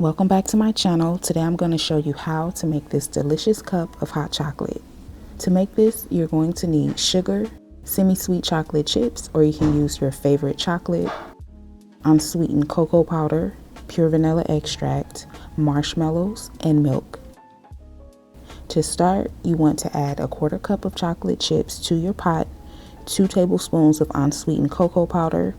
Welcome back to my channel. Today I'm going to show you how to make this delicious cup of hot chocolate. To make this, you're going to need sugar, semi-sweet chocolate chips, or you can use your favorite chocolate, unsweetened cocoa powder, pure vanilla extract, marshmallows, and milk. To start, you want to add a 1/4 cup of chocolate chips to your pot, 2 tablespoons of unsweetened cocoa powder,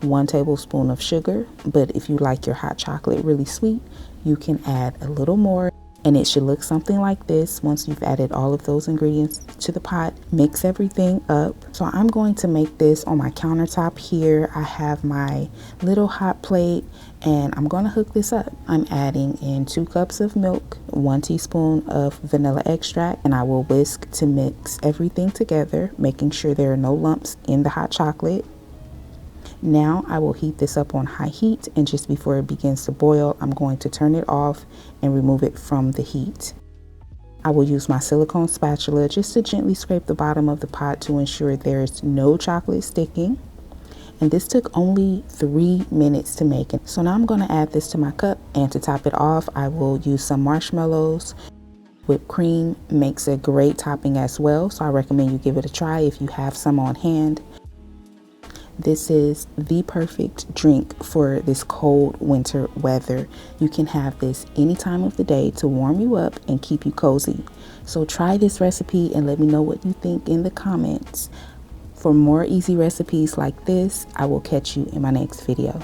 1 tablespoon of sugar, but if you like your hot chocolate really sweet, you can add a little more, and it should look something like this. Once you've added all of those ingredients to the pot, mix everything up. So I'm going to make this on my countertop here. I have my little hot plate and I'm going to hook this up. I'm adding in 2 cups of milk, 1 teaspoon of vanilla extract, and I will whisk to mix everything together, making sure there are no lumps in the hot chocolate. Now I will heat this up on high heat, and just before it begins to boil, I'm going to turn it off and remove it from the heat. I will use my silicone spatula just to gently scrape the bottom of the pot to ensure there's no chocolate sticking. And this took only 3 minutes to make it. So now I'm going to add this to my cup, and to top it off, I will use some marshmallows. Whipped cream makes a great topping as well, so I recommend you give it a try if you have some on hand. This is the perfect drink for this cold winter weather. You can have this any time of the day to warm you up and keep you cozy. So try this recipe and let me know what you think in the comments. For more easy recipes like this, I will catch you in my next video.